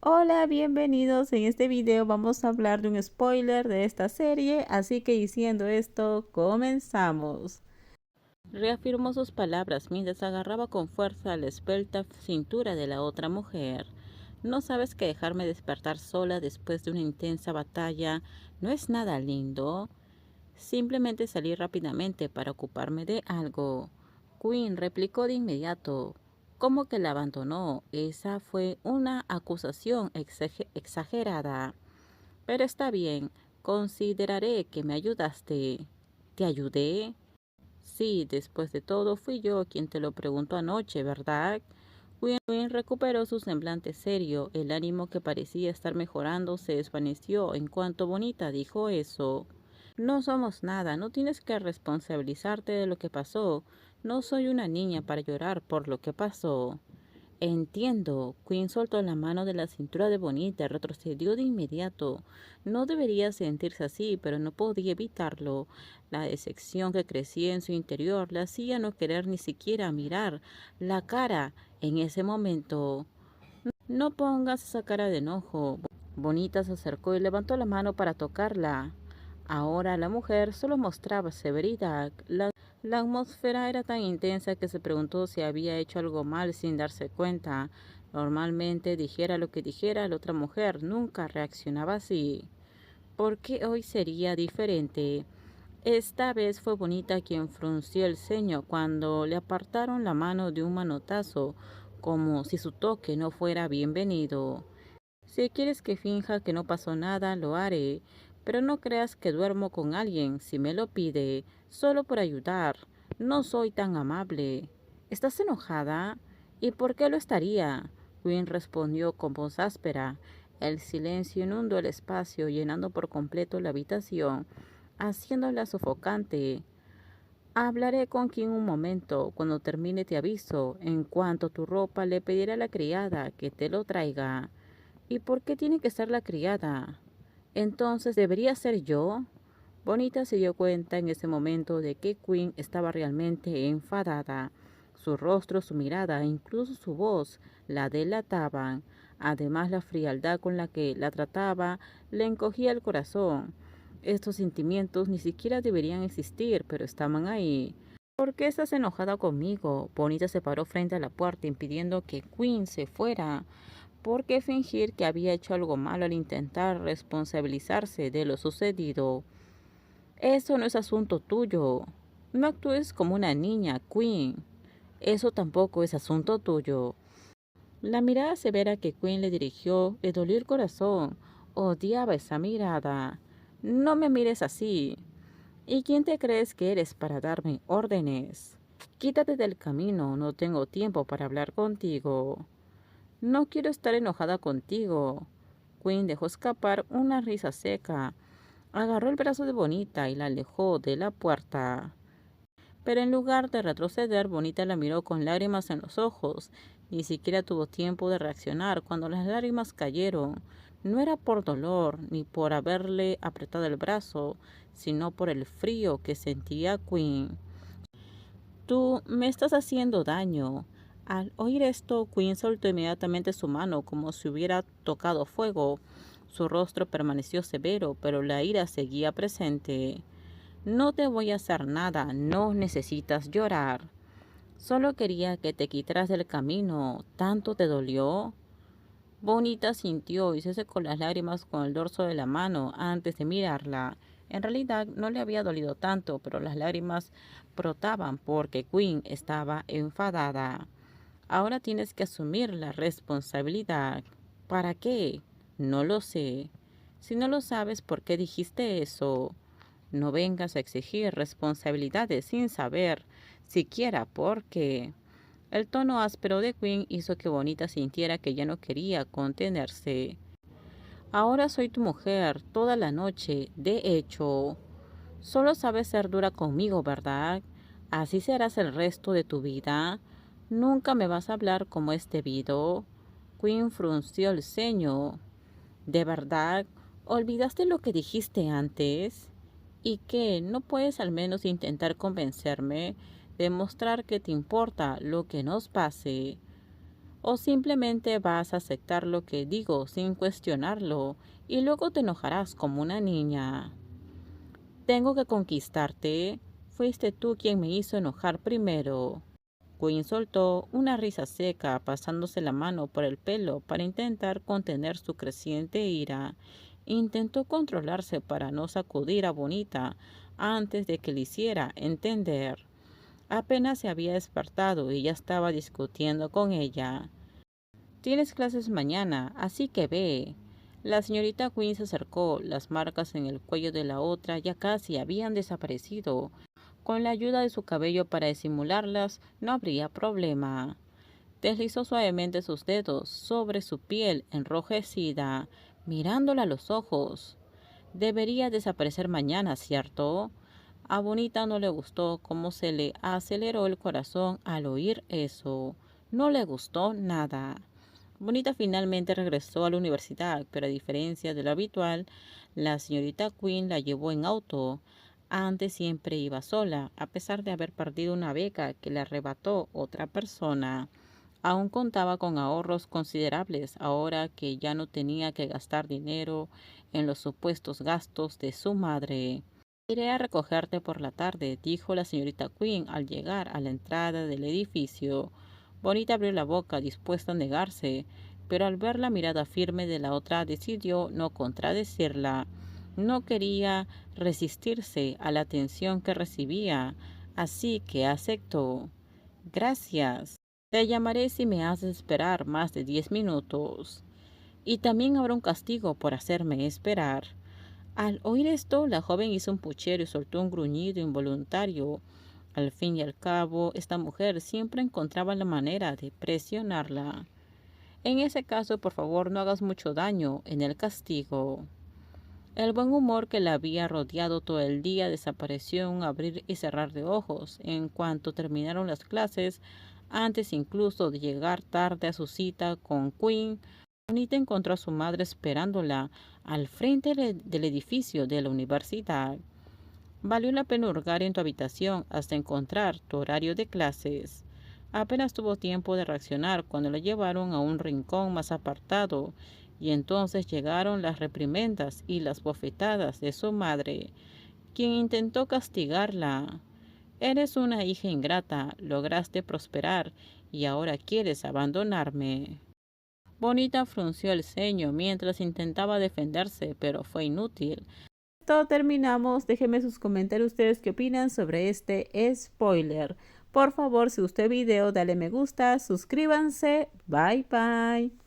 Hola, bienvenidos. En este video vamos a hablar de un spoiler de esta serie, así que diciendo esto, comenzamos. Reafirmó sus palabras mientras agarraba con fuerza la esbelta cintura de la otra mujer. ¿No sabes que dejarme despertar sola después de una intensa batalla no es nada lindo? Simplemente salí rápidamente para ocuparme de algo. Quinn replicó de inmediato. ¿Cómo que la abandonó? Esa fue una acusación exagerada. Pero está bien, consideraré que me ayudaste. ¿Te ayudé? Sí, después de todo fui yo quien te lo preguntó anoche, ¿verdad? Quinn recuperó su semblante serio. El ánimo que parecía estar mejorando se desvaneció en cuanto Bonita dijo eso. No somos nada, no tienes que responsabilizarte de lo que pasó. No soy una niña para llorar por lo que pasó. Entiendo. Quinn soltó la mano de la cintura de Bonita y retrocedió de inmediato. No debería sentirse así, pero no podía evitarlo. La decepción que crecía en su interior la hacía no querer ni siquiera mirar la cara en ese momento. No pongas esa cara de enojo. Bonita se acercó y levantó la mano para tocarla. Ahora la mujer solo mostraba severidad. La atmósfera era tan intensa que se preguntó si había hecho algo mal sin darse cuenta. Normalmente, dijera lo que dijera, la otra mujer nunca reaccionaba así. ¿Por qué hoy sería diferente? Esta vez fue Bonita quien frunció el ceño cuando le apartaron la mano de un manotazo, como si su toque no fuera bienvenido. Si quieres que finja que no pasó nada, lo haré, pero no creas que duermo con alguien si me lo pide, solo por ayudar. No soy tan amable. ¿Estás enojada? ¿Y por qué lo estaría? Quinn respondió con voz áspera. El silencio inundó el espacio, llenando por completo la habitación, haciéndola sofocante. Hablaré con Kim un momento. Cuando termine te aviso. En cuanto a tu ropa, le pediré a la criada que te lo traiga. ¿Y por qué tiene que ser la criada? Entonces, ¿debería ser yo? Bonita se dio cuenta en ese momento de que Quinn estaba realmente enfadada. Su rostro, su mirada e incluso su voz la delataban. Además, la frialdad con la que la trataba le encogía el corazón. Estos sentimientos ni siquiera deberían existir, pero estaban ahí. ¿Por qué estás enojada conmigo? Bonita se paró frente a la puerta impidiendo que Quinn se fuera. ¿Por qué fingir que había hecho algo malo al intentar responsabilizarse de lo sucedido? Eso no es asunto tuyo. No actúes como una niña, Quinn. Eso tampoco es asunto tuyo. La mirada severa que Quinn le dirigió le dolió el corazón. Odiaba esa mirada. No me mires así. ¿Y quién te crees que eres para darme órdenes? Quítate del camino, no tengo tiempo para hablar contigo. No quiero estar enojada contigo. Quinn dejó escapar una risa seca. Agarró el brazo de Bonita y la alejó de la puerta. Pero en lugar de retroceder, Bonita la miró con lágrimas en los ojos. Ni siquiera tuvo tiempo de reaccionar cuando las lágrimas cayeron. No era por dolor ni por haberle apretado el brazo, sino por el frío que sentía Quinn. Tú me estás haciendo daño. Al oír esto, Quinn soltó inmediatamente su mano como si hubiera tocado fuego. Su rostro permaneció severo, pero la ira seguía presente. No te voy a hacer nada, no necesitas llorar. Solo quería que te quitaras del camino. ¿Tanto te dolió? Bonita sintió y se secó las lágrimas con el dorso de la mano antes de mirarla. En realidad no le había dolido tanto, pero las lágrimas brotaban porque Quinn estaba enfadada. Ahora tienes que asumir la responsabilidad. ¿Para qué? No lo sé. Si no lo sabes, ¿por qué dijiste eso? No vengas a exigir responsabilidades sin saber siquiera por qué. El tono áspero de Quinn hizo que Bonita sintiera que ya no quería contenerse. Ahora soy tu mujer toda la noche. De hecho, solo sabes ser dura conmigo, ¿verdad? Así serás el resto de tu vida. Nunca me vas a hablar como es debido. Quinn frunció el ceño. ¿De verdad? ¿Olvidaste lo que dijiste antes? ¿Y qué? ¿No puedes al menos intentar convencerme? Demostrar que te importa lo que nos pase. ¿O simplemente vas a aceptar lo que digo sin cuestionarlo y luego te enojarás como una niña? Tengo que conquistarte. Fuiste tú quien me hizo enojar primero. Quinn soltó una risa seca, pasándose la mano por el pelo para intentar contener su creciente ira. Intentó controlarse para no sacudir a Bonita antes de que le hiciera entender. Apenas se había despertado y ya estaba discutiendo con ella. Tienes clases mañana, así que ve. La señorita Quinn se acercó. Las marcas en el cuello de la otra ya casi habían desaparecido. Con la ayuda de su cabello para disimularlas, no habría problema. Deslizó suavemente sus dedos sobre su piel enrojecida, mirándola a los ojos. Debería desaparecer mañana, ¿cierto? A Bonita no le gustó cómo se le aceleró el corazón al oír eso. No le gustó nada. Bonita finalmente regresó a la universidad, pero a diferencia de lo habitual, la señorita Quinn la llevó en auto. Antes siempre iba sola, a pesar de haber perdido una beca que le arrebató otra persona. Aún contaba con ahorros considerables ahora que ya no tenía que gastar dinero en los supuestos gastos de su madre. Iré a recogerte por la tarde, dijo la señorita Quinn al llegar a la entrada del edificio. Bonita abrió la boca dispuesta a negarse, pero al ver la mirada firme de la otra decidió no contradecirla. No quería resistirse a la atención que recibía, así que aceptó. Gracias. Te llamaré si me haces esperar más de 10 minutos. Y también habrá un castigo por hacerme esperar. Al oír esto, la joven hizo un puchero y soltó un gruñido involuntario. Al fin y al cabo, esta mujer siempre encontraba la manera de presionarla. En ese caso, por favor, no hagas mucho daño en el castigo. El buen humor que la había rodeado todo el día desapareció en un abrir y cerrar de ojos en cuanto terminaron las clases, antes incluso de llegar tarde a su cita con Quinn. Bonita encontró a su madre esperándola al frente del edificio de la universidad. Valió la pena hurgar en tu habitación hasta encontrar tu horario de clases. Apenas tuvo tiempo de reaccionar cuando la llevaron a un rincón más apartado, y entonces llegaron las reprimendas y las bofetadas de su madre, quien intentó castigarla. Eres una hija ingrata, lograste prosperar y ahora quieres abandonarme. Bonita frunció el ceño mientras intentaba defenderse, pero fue inútil. Todo terminamos. Déjenme sus comentarios ustedes qué opinan sobre este spoiler. Por favor, si gustó el video, dale me gusta, suscríbanse. Bye bye.